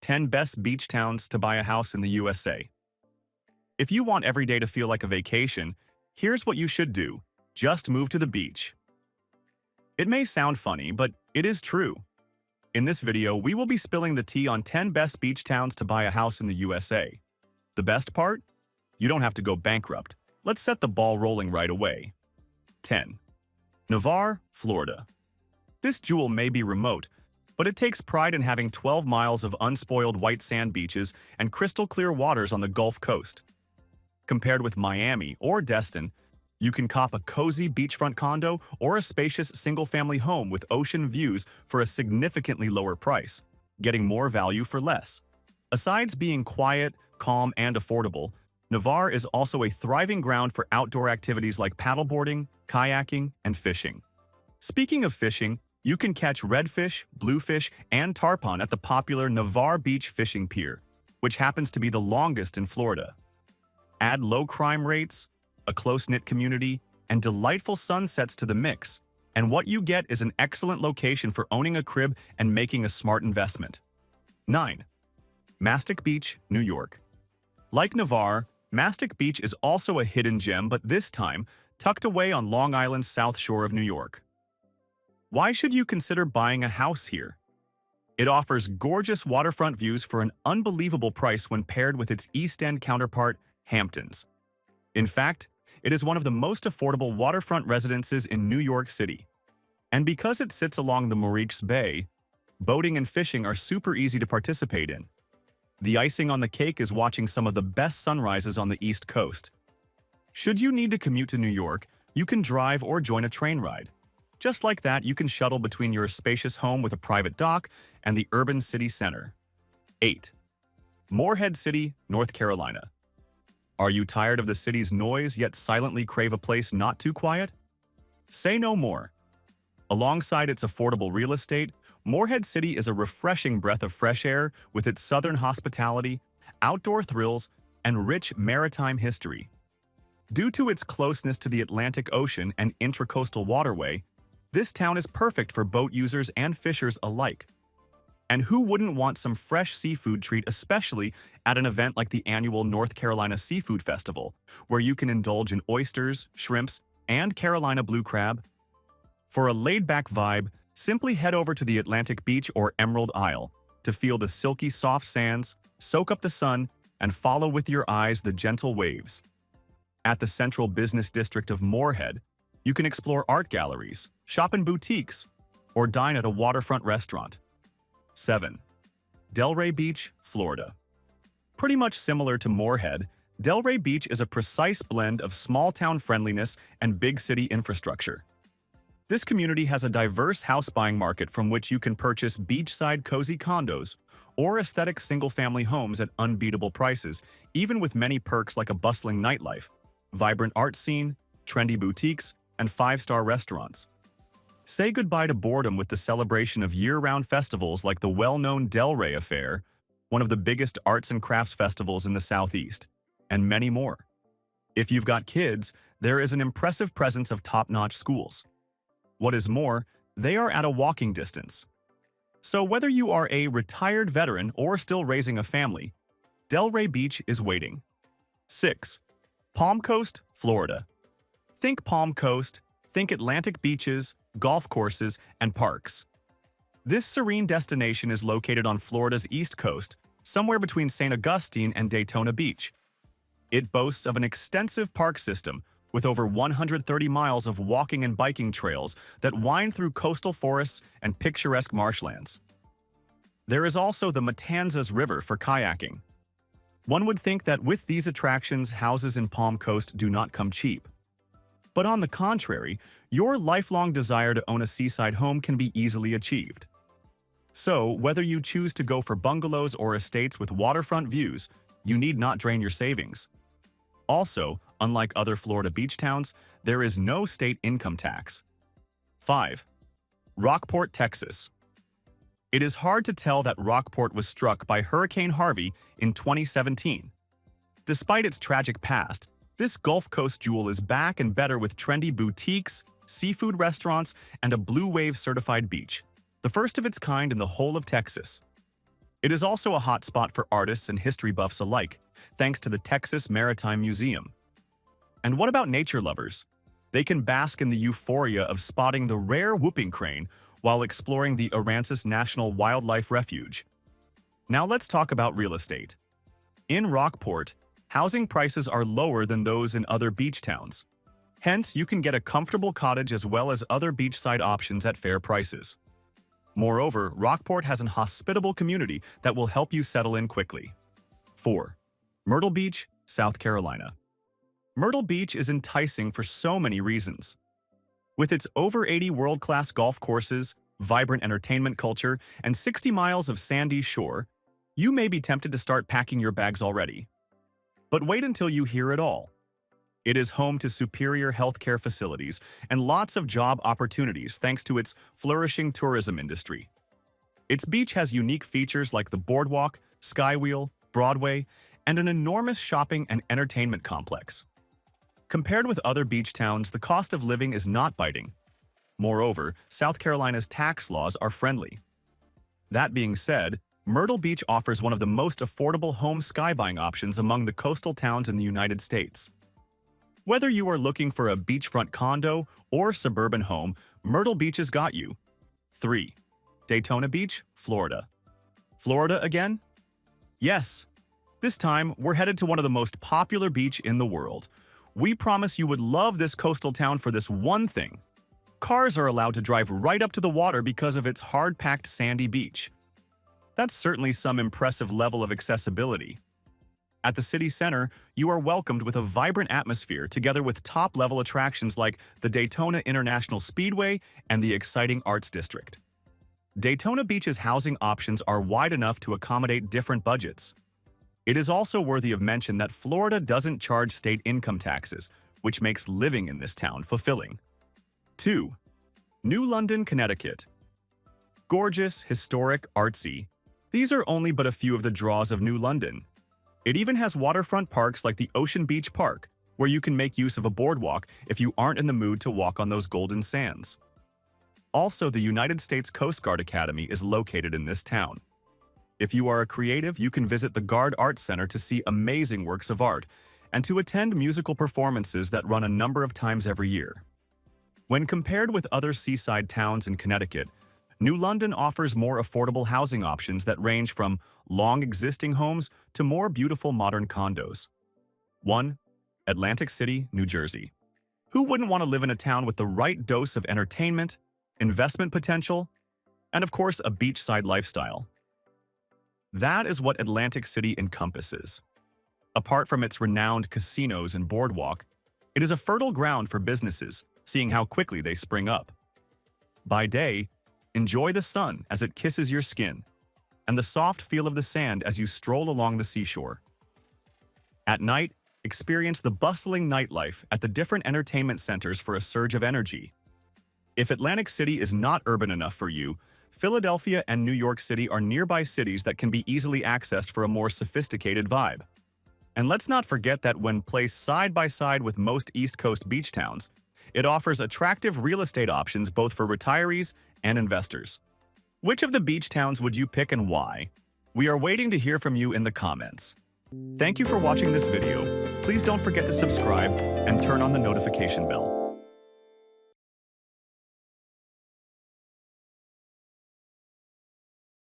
10 Best Beach Towns to Buy a House in the USA. If you want every day to feel like a vacation, here's what you should do. Just move to the beach. It may sound funny, but it is true. In this video, we will be spilling the tea on 10 best beach towns to buy a house in the USA. The best part? You don't have to go bankrupt. Let's set the ball rolling right away. 10. Navarre, Florida. This jewel may be remote, but it takes pride in having 12 miles of unspoiled white sand beaches and crystal-clear waters on the Gulf Coast. Compared with Miami or Destin, you can cop a cozy beachfront condo or a spacious single-family home with ocean views for a significantly lower price, getting more value for less. Besides being quiet, calm, and affordable, Navarre is also a thriving ground for outdoor activities like paddleboarding, kayaking, and fishing. Speaking of fishing, you can catch redfish, bluefish, and tarpon at the popular Navarre Beach Fishing Pier, which happens to be the longest in Florida. Add low crime rates, a close-knit community, and delightful sunsets to the mix, and what you get is an excellent location for owning a crib and making a smart investment. 9. Mastic Beach, New York. Like Navarre, Mastic Beach is also a hidden gem, but this time tucked away on Long Island's south shore of New York. Why should you consider buying a house here? It offers gorgeous waterfront views for an unbelievable price when paired with its East End counterpart, Hamptons. In fact, it is one of the most affordable waterfront residences in New York City. And because it sits along the Morehead Bay, boating and fishing are super easy to participate in. The icing on the cake is watching some of the best sunrises on the East Coast. Should you need to commute to New York, you can drive or join a train ride. Just like that, you can shuttle between your spacious home with a private dock and the urban city center. 8. Morehead City, North Carolina. Are you tired of the city's noise yet silently crave a place not too quiet? Say no more. Alongside its affordable real estate, Morehead City is a refreshing breath of fresh air with its southern hospitality, outdoor thrills, and rich maritime history. Due to its closeness to the Atlantic Ocean and intracoastal waterway, this town is perfect for boat users and fishers alike. And who wouldn't want some fresh seafood treat, especially at an event like the annual North Carolina Seafood Festival, where you can indulge in oysters, shrimps, and Carolina blue crab? For a laid-back vibe, simply head over to the Atlantic Beach or Emerald Isle to feel the silky soft sands, soak up the sun, and follow with your eyes the gentle waves. At the central business district of Morehead, you can explore art galleries, shop in boutiques, or dine at a waterfront restaurant. 7. Delray Beach, Florida. Pretty much similar to Morehead, Delray Beach is a precise blend of small-town friendliness and big-city infrastructure. This community has a diverse house-buying market from which you can purchase beachside cozy condos or aesthetic single-family homes at unbeatable prices, even with many perks like a bustling nightlife, vibrant art scene, trendy boutiques, and 5-star restaurants. Say goodbye to boredom with the celebration of year-round festivals like the well-known Delray Affair, one of the biggest arts and crafts festivals in the Southeast, and many more. If you've got kids, there is an impressive presence of top-notch schools. What is more, they are at a walking distance. So whether you are a retired veteran or still raising a family, Delray Beach is waiting. 6. Palm Coast, Florida. Think Palm Coast, think Atlantic beaches, golf courses, and parks. This serene destination is located on Florida's east coast, somewhere between St. Augustine and Daytona Beach. It boasts of an extensive park system with over 130 miles of walking and biking trails that wind through coastal forests and picturesque marshlands. There is also the Matanzas River for kayaking. One would think that with these attractions, houses in Palm Coast do not come cheap. But on the contrary, your lifelong desire to own a seaside home can be easily achieved. So, whether you choose to go for bungalows or estates with waterfront views, you need not drain your savings. Also, unlike other Florida beach towns, there is no state income tax. 5. Rockport, Texas. It is hard to tell that Rockport was struck by Hurricane Harvey in 2017. Despite its tragic past, this Gulf Coast jewel is back and better with trendy boutiques, seafood restaurants, and a Blue Wave certified beach, the first of its kind in the whole of Texas. It is also a hot spot for artists and history buffs alike, thanks to the Texas Maritime Museum. And what about nature lovers? They can bask in the euphoria of spotting the rare whooping crane while exploring the Aransas National Wildlife Refuge. Now let's talk about real estate. In Rockport, housing prices are lower than those in other beach towns. Hence, you can get a comfortable cottage as well as other beachside options at fair prices. Moreover, Rockport has an hospitable community that will help you settle in quickly. 4. Myrtle Beach, South Carolina. Myrtle Beach is enticing for so many reasons. With its over 80 world-class golf courses, vibrant entertainment culture, and 60 miles of sandy shore, you may be tempted to start packing your bags already. But wait until you hear it all. It is home to superior healthcare facilities and lots of job opportunities thanks to its flourishing tourism industry. Its beach has unique features like the boardwalk, skywheel, Broadway, and an enormous shopping and entertainment complex. Compared with other beach towns, the cost of living is not biting. Moreover, South Carolina's tax laws are friendly. That being said, Myrtle Beach offers one of the most affordable home skybuying options among the coastal towns in the United States. Whether you are looking for a beachfront condo or suburban home, Myrtle Beach has got you. 3. Daytona Beach, Florida. Florida again? Yes. This time, we're headed to one of the most popular beach in the world. We promise you would love this coastal town for this one thing. Cars are allowed to drive right up to the water because of its hard-packed sandy beach. That's certainly some impressive level of accessibility. At the city center, you are welcomed with a vibrant atmosphere together with top-level attractions like the Daytona International Speedway and the exciting Arts District. Daytona Beach's housing options are wide enough to accommodate different budgets. It is also worthy of mention that Florida doesn't charge state income taxes, which makes living in this town fulfilling. 2. New London, Connecticut. Gorgeous, historic, artsy. These are only but a few of the draws of New London. It even has waterfront parks like the Ocean Beach Park, where you can make use of a boardwalk if you aren't in the mood to walk on those golden sands. Also, the United States Coast Guard Academy is located in this town. If you are a creative, you can visit the Guard Arts Center to see amazing works of art and to attend musical performances that run a number of times every year. When compared with other seaside towns in Connecticut, New London offers more affordable housing options that range from long-existing homes to more beautiful modern condos. 1. Atlantic City, New Jersey. Who wouldn't want to live in a town with the right dose of entertainment, investment potential, and of course a beachside lifestyle? That is what Atlantic City encompasses. Apart from its renowned casinos and boardwalk, it is a fertile ground for businesses, seeing how quickly they spring up. By day, enjoy the sun as it kisses your skin, and the soft feel of the sand as you stroll along the seashore. At night, experience the bustling nightlife at the different entertainment centers for a surge of energy. If Atlantic City is not urban enough for you, Philadelphia and New York City are nearby cities that can be easily accessed for a more sophisticated vibe. And let's not forget that when placed side by side with most East Coast beach towns, it offers attractive real estate options both for retirees and investors. Which of the beach towns would you pick and why? We are waiting to hear from you in the comments. Thank you for watching this video. Please don't forget to subscribe and turn on the notification bell.